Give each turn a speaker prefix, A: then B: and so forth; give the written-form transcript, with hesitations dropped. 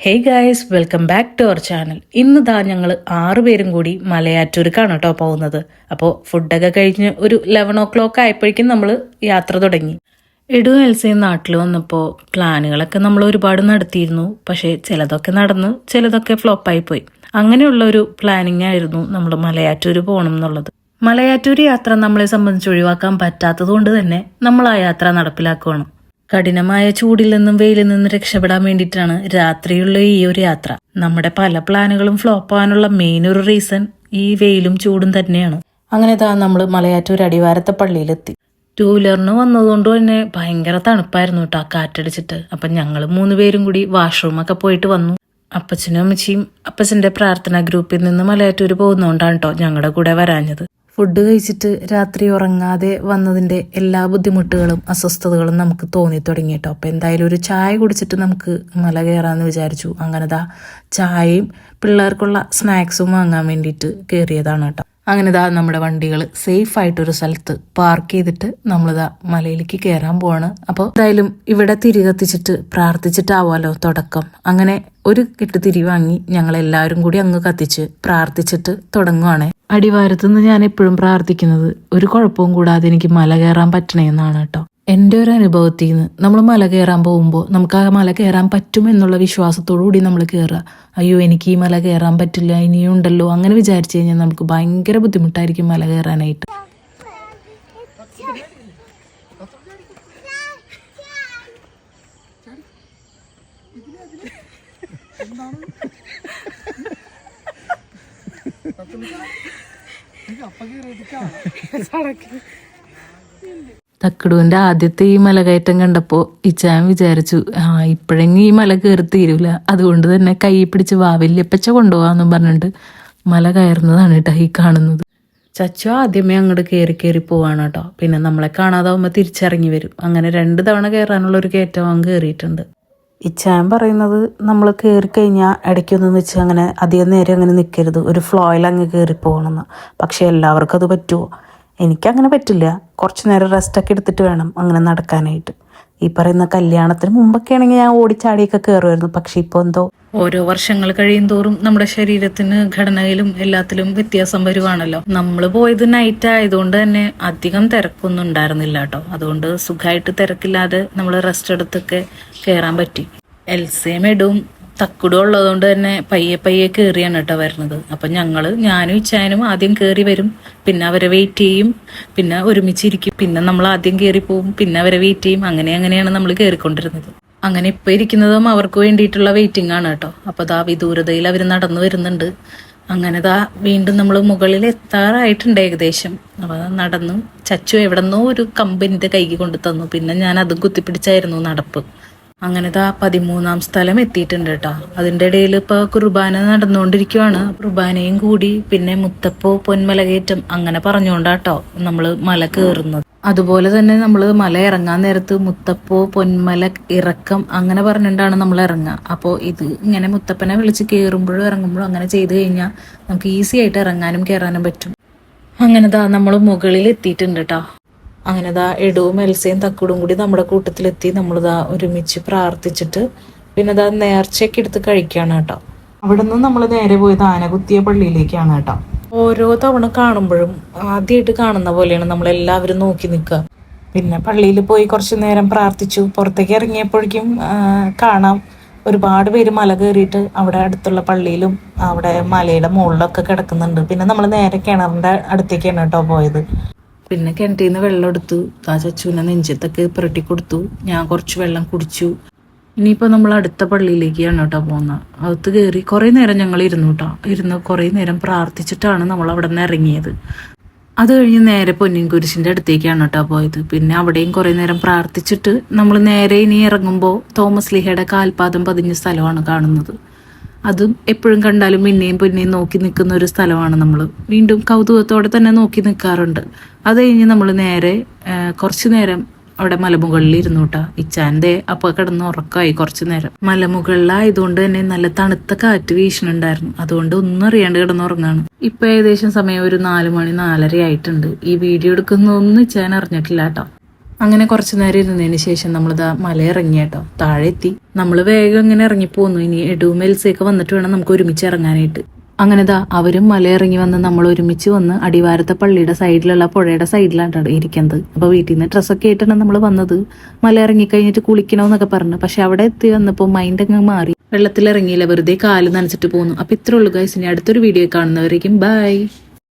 A: Hey guys, welcome back to our channel. ഇന്ന് ഞങ്ങൾ 6 പേരും കൂടി മലയാറ്റൂർക്കാണ് കേട്ടോ പോകുന്നത്. അപ്പോൾ ഫുഡൊക്കെ കഴിഞ്ഞ് ഒരു 11 ആയപ്പോഴേക്കും നമ്മൾ യാത്ര തുടങ്ങി. എഡും എൽസയും നാട്ടിൽ വന്നപ്പോൾ പ്ലാനുകളൊക്കെ നമ്മൾ ഒരുപാട് നടത്തിയിരുന്നു. പക്ഷേ ചിലതൊക്കെ നടന്നു, ചിലതൊക്കെ ഫ്ലോപ്പായി പോയി. അങ്ങനെയുള്ള ഒരു പ്ലാനിങ് ആയിരുന്നു നമ്മൾ മലയാറ്റൂർ പോകണം എന്നുള്ളത്. മലയാറ്റൂർ യാത്ര നമ്മളെ സംബന്ധിച്ച് ഒഴിവാക്കാൻ പറ്റാത്തത് കൊണ്ട് തന്നെ നമ്മൾ ആ യാത്ര നടപ്പിലാക്കുകയാണ്. കഠിനമായ ചൂടിൽ നിന്നും വെയിലിൽ നിന്നും രക്ഷപ്പെടാൻ വേണ്ടിയിട്ടാണ് രാത്രിയുള്ള ഈ ഒരു യാത്ര. നമ്മുടെ പല പ്ലാനുകളും ഫ്ലോപ്പ് ആവാനുള്ള മെയിൻ ഒരു റീസൺ ഈ വെയിലും ചൂടും തന്നെയാണ്. അങ്ങനെ നമ്മൾ മലയാറ്റൂർ അടിവാരത്തെ പള്ളിയിലെത്തി. 2 വീലറിന് വന്നതുകൊണ്ട് തന്നെ ഭയങ്കര തണുപ്പായിരുന്നു കേട്ടോ, കാറ്റടിച്ചിട്ട്. അപ്പം ഞങ്ങൾ 3 പേരും കൂടി വാഷ്റൂമൊക്കെ പോയിട്ട് വന്നു. അപ്പച്ചനും അമ്മച്ചിയും അപ്പച്ചന്റെ പ്രാർത്ഥനാ ഗ്രൂപ്പിൽ നിന്ന് മലയാറ്റൂർ പോകുന്നതുകൊണ്ടാണ് കേട്ടോ ഞങ്ങളുടെ കൂടെ വരാഞ്ഞത്. ഫുഡ് കഴിച്ചിട്ട് രാത്രി ഉറങ്ങാതെ വന്നതിൻ്റെ എല്ലാ ബുദ്ധിമുട്ടുകളും അസ്വസ്ഥതകളും നമുക്ക് തോന്നി തുടങ്ങി കേട്ടോ. അപ്പോൾ എന്തായാലും ഒരു ചായ കുടിച്ചിട്ട് നമുക്ക് മല കയറാമെന്ന് വിചാരിച്ചു. അങ്ങനെ ചായയും പിള്ളേർക്കുള്ള സ്നാക്സും വാങ്ങാൻ വേണ്ടിയിട്ട് കയറിയതാണ് കേട്ടോ. അങ്ങനെ നമ്മുടെ വണ്ടികൾ സേഫ് ആയിട്ടൊരു സ്ഥലത്ത് പാർക്ക് ചെയ്തിട്ട് നമ്മളിതാ മലയിലേക്ക് കയറാൻ പോവാണ്. അപ്പോൾ എന്തായാലും ഇവിടെ തിരി കത്തിച്ചിട്ട് പ്രാർത്ഥിച്ചിട്ടാവാലോ തുടക്കം. അങ്ങനെ ഒരു കെട്ട് തിരി വാങ്ങി ഞങ്ങൾ എല്ലാവരും കൂടി അങ്ങ് കത്തിച്ച് പ്രാർത്ഥിച്ചിട്ട് തുടങ്ങുവാണ്. അടിവാരത്തുനിന്ന് ഞാൻ എപ്പോഴും പ്രാർത്ഥിക്കുന്നത് ഒരു കുഴപ്പവും കൂടാതെ എനിക്ക് മല കയറാൻ പറ്റണേന്നാണ് കേട്ടോ. എൻ്റെ ഒരു അനുഭവത്തിൽ നിന്ന് നമ്മൾ മല കയറാൻ പോകുമ്പോൾ നമുക്ക് ആ മല കയറാൻ പറ്റും എന്നുള്ള വിശ്വാസത്തോടു കൂടി നമ്മൾ കയറുക. അയ്യോ എനിക്ക് ഈ മല കയറാൻ പറ്റില്ല, ഇനിയും ഉണ്ടല്ലോ, അങ്ങനെ വിചാരിച്ചു കഴിഞ്ഞാൽ നമുക്ക് ഭയങ്കര ബുദ്ധിമുട്ടായിരിക്കും മല കയറാനായിട്ട്. തക്കടുവിന്റെ ആദ്യത്തെ ഈ മലകയറ്റം കണ്ടപ്പോൾ ഇച്ചാൻ വിചാരിച്ചു ഇപ്പോഴെങ്കിലും ഈ മല കയറി തീരൂല, അതുകൊണ്ട് തന്നെ കൈ പിടിച്ച് വല്യപ്പച്ച കൊണ്ടുപോകാന്നും പറഞ്ഞിട്ട് മല കയറുന്നതാണ് കേട്ടോ ഈ കാണുന്നത്. ചച്ചു ആദ്യമേ അങ്ങോട്ട് കയറി പോവാണ് കേട്ടോ. പിന്നെ നമ്മളെ കാണാതാവുമ്പോൾ തിരിച്ചിറങ്ങി വരും. അങ്ങനെ 2 തവണ കയറാനുള്ള ഒരു കയറ്റം അവൻ കയറിയിട്ടുണ്ട്. ഇച്ചാൻ പറയുന്നത് നമ്മൾ കയറി കഴിഞ്ഞാൽ ഇടയ്ക്കൊന്നും വെച്ച് അങ്ങനെ അധികം നേരം അങ്ങനെ നിൽക്കരുത്, ഒരു ഫ്ലോയിൽ അങ്ങ് കയറി പോകണമെന്ന്. പക്ഷെ എല്ലാവർക്കും അത് പറ്റുമോ? എനിക്കങ്ങനെ പറ്റില്ല. കുറച്ച് നേരം റെസ്റ്റൊക്കെ എടുത്തിട്ട് വേണം അങ്ങനെ നടക്കാനായിട്ട്. ഈ പറയുന്ന കല്യാണത്തിന് മുമ്പൊക്കെ ആണെങ്കിൽ ഞാൻ ഓടിച്ചാടിയൊക്കെ കയറുമായിരുന്നു. പക്ഷെ ഇപ്പോൾ എന്തോ ഓരോ വർഷങ്ങൾ കഴിയും തോറും നമ്മുടെ ശരീരത്തിന് ഘടനയിലും എല്ലാത്തിലും വ്യത്യാസം വരുവാണല്ലോ. നമ്മൾ പോയത് നൈറ്റ് ആയതുകൊണ്ട് തന്നെ അധികം തിരക്കൊന്നും ഉണ്ടായിരുന്നില്ല കേട്ടോ. അതുകൊണ്ട് സുഖമായിട്ട് തിരക്കില്ലാതെ നമ്മൾ റെസ്റ്റ് എടുത്തൊക്കെ കയറാൻ പറ്റി. എൽസയും എഡും തക്കുടും ഉള്ളതുകൊണ്ട് തന്നെ പയ്യെ കയറിയാണ് കേട്ടോ വരുന്നത്. അപ്പം ഞാനും ഇച്ചാനും ആദ്യം കയറി വരും, പിന്നെ അവരെ വെയിറ്റ് ചെയ്യും, പിന്നെ ഒരുമിച്ചിരിക്കും, പിന്നെ നമ്മൾ ആദ്യം കയറി പോവും, പിന്നെ അവരെ വെയിറ്റ് ചെയ്യും. അങ്ങനെയാണ് നമ്മൾ കയറിക്കൊണ്ടിരുന്നത്. അങ്ങനെ ഇപ്പം ഇരിക്കുന്നതും അവർക്ക് വേണ്ടിയിട്ടുള്ള വെയിറ്റിംഗ് ആണ് കേട്ടോ. അപ്പോൾ വിദൂരതയിൽ അവർ നടന്നു വരുന്നുണ്ട്. അങ്ങനെ വീണ്ടും നമ്മൾ മുകളിൽ എത്താറായിട്ടുണ്ട് ഏകദേശം. അപ്പോൾ നടന്നു. ചച്ചു എവിടെന്നോ ഒരു കമ്പിൻ്റെ കൈക്ക് കൊണ്ടു തന്നു. പിന്നെ ഞാൻ അതും കുത്തിപ്പിടിച്ചായിരുന്നു നടപ്പ്. അങ്ങനെ 13ാം സ്ഥലം എത്തിയിട്ടുണ്ട് കേട്ടോ. അതിൻ്റെ ഇടയിൽ ഇപ്പോൾ കുർബാന നടന്നുകൊണ്ടിരിക്കുവാണ്. കുർബാനയും കൂടി പിന്നെ മുത്തപ്പോ പൊന്മലകയറ്റം അങ്ങനെ പറഞ്ഞുകൊണ്ടാട്ടോ നമ്മൾ മല കയറുന്നത്. അതുപോലെ തന്നെ നമ്മൾ മല ഇറങ്ങാൻ നേരത്ത് മുത്തപ്പോ പൊന്മല ഇറക്കം അങ്ങനെ പറഞ്ഞിട്ടാണ് നമ്മൾ ഇറങ്ങുക. അപ്പോൾ ഇത് ഇങ്ങനെ മുത്തപ്പനെ വിളിച്ച് കയറുമ്പോഴും ഇറങ്ങുമ്പോഴും അങ്ങനെ ചെയ്ത് കഴിഞ്ഞാൽ നമുക്ക് ഈസി ആയിട്ട് ഇറങ്ങാനും കയറാനും പറ്റും. അങ്ങനെ നമ്മൾ മുകളിൽ എത്തിയിട്ടുണ്ട് കേട്ടോ. അങ്ങനെ എഡുവും എൽസയും തക്കുടും കൂടി നമ്മുടെ കൂട്ടത്തിലെത്തി. നമ്മൾ ഒരുമിച്ച് പ്രാർത്ഥിച്ചിട്ട് പിന്നെ നേർച്ചയൊക്കെ എടുത്ത് കഴിക്കുകയാണ് കേട്ടോ. അവിടെ നിന്ന് നമ്മൾ നേരെ പോയത് ആനകുത്തിയ പള്ളിയിലേക്കാണ് കേട്ടോ. ഓരോ തവണ കാണുമ്പോഴും ആദ്യമായിട്ട് കാണുന്ന പോലെയാണ് നമ്മളെല്ലാവരും നോക്കി നിൽക്കുക. പിന്നെ പള്ളിയിൽ പോയി കുറച്ച് നേരം പ്രാർത്ഥിച്ചു. പുറത്തേക്ക് ഇറങ്ങിയപ്പോഴേക്കും കാണാം ഒരുപാട് പേര് മല കയറിയിട്ട് അവിടെ അടുത്തുള്ള പള്ളിയിലും അവിടെ മലയുടെ മുകളിലൊക്കെ കിടക്കുന്നുണ്ട്. പിന്നെ നമ്മൾ നേരെ കിണറിൻ്റെ അടുത്തേക്കാണ് കേട്ടോ പോയത്. പിന്നെ കിണറ്റിൽ നിന്ന് വെള്ളം എടുത്തു. ചച്ചുവിനെ നെഞ്ചത്തൊക്കെ പുരട്ടി കൊടുത്തു. ഞാൻ കുറച്ച് വെള്ളം കുടിച്ചു. ഇനിയിപ്പോൾ നമ്മൾ അടുത്ത പള്ളിയിലേക്കാണ് കേട്ടോ പോകുന്നത്. അകത്ത് കയറി കുറേ നേരം ഞങ്ങൾ ഇരുന്ന് കുറേ നേരം പ്രാർത്ഥിച്ചിട്ടാണ് നമ്മൾ അവിടെ നിന്ന് ഇറങ്ങിയത്. അത് കഴിഞ്ഞ് നേരെ പൊന്നിൻകുരിശിൻ്റെ അടുത്തേക്കാണ് കേട്ടോ പോയത്. പിന്നെ അവിടെയും കുറേ നേരം പ്രാർത്ഥിച്ചിട്ട് നമ്മൾ നേരെ ഇനി ഇറങ്ങുമ്പോൾ തോമസ് ലീഹയുടെ കാൽപാദം പതിഞ്ഞ സ്ഥലമാണ് കാണുന്നത്. അതും എപ്പോഴും കണ്ടാലും പിന്നെയും നോക്കി നിൽക്കുന്ന ഒരു സ്ഥലമാണ്. നമ്മൾ വീണ്ടും കൗതുകത്തോടെ തന്നെ നോക്കി നിൽക്കാറുണ്ട്. അത് കഴിഞ്ഞ് നമ്മൾ നേരെ കുറച്ചു നേരം അവിടെ മലമുകളിൽ ഇരുന്നു കേട്ടോ. ഇച്ചാൻ്റെ അപ്പോൾ കിടന്ന് ഉറക്കമായി കുറച്ചു നേരം. മലമുകളിലായതുകൊണ്ട് തന്നെ നല്ല തണുത്ത കാറ്റ് വീശുന്നുണ്ടായിരുന്നു. അതുകൊണ്ട് ഒന്നും അറിയാണ്ട് കിടന്നുറങ്ങാണ്. ഇപ്പൊ ഏകദേശം സമയം ഒരു 4 മണി 4:30 ആയിട്ടുണ്ട്. ഈ വീഡിയോ എടുക്കുന്നൊന്നും ഇച്ചാൻ അറിഞ്ഞിട്ടില്ല കേട്ടോ. അങ്ങനെ കുറച്ചു നേരം ഇരുന്നതിന് ശേഷം നമ്മളിതാ മല ഇറങ്ങി കേട്ടോ. താഴെ എത്തി. നമ്മൾ വേഗം ഇങ്ങനെ ഇറങ്ങിപ്പോന്നു. ഇനി എഡുവും എൽസയൊക്കെ വന്നിട്ട് വേണം നമുക്ക് ഒരുമിച്ച് ഇറങ്ങാനായിട്ട്. അങ്ങനെതാ അവരും മല ഇറങ്ങി വന്ന് നമ്മൾ ഒരുമിച്ച് വന്ന് അടിവാരത്തെ പള്ളിയുടെ സൈഡിലുള്ള പുഴയുടെ സൈഡിലാണ് ഇരിക്കുന്നത്. അപ്പോൾ വീട്ടിൽ നിന്ന് ഡ്രസ്സൊക്കെ ആയിട്ടാണ് നമ്മൾ വന്നത്. മല ഇറങ്ങി കഴിഞ്ഞിട്ട് കുളിക്കണമെന്നൊക്കെ പറഞ്ഞു. പക്ഷെ അവിടെ എത്തി വന്നപ്പോൾ മൈൻഡ് അങ്ങ് മാറി. വെള്ളത്തിൽ ഇറങ്ങിയില്ല, വെറുതെ കാല് നനച്ചിട്ട് പോന്നു. അപ്പോൾ ഇത്രേ ഉള്ളൂ ഗൈസ്. ഇനി അടുത്തൊരു വീഡിയോ കാണുന്നവരേക്കും ബൈ.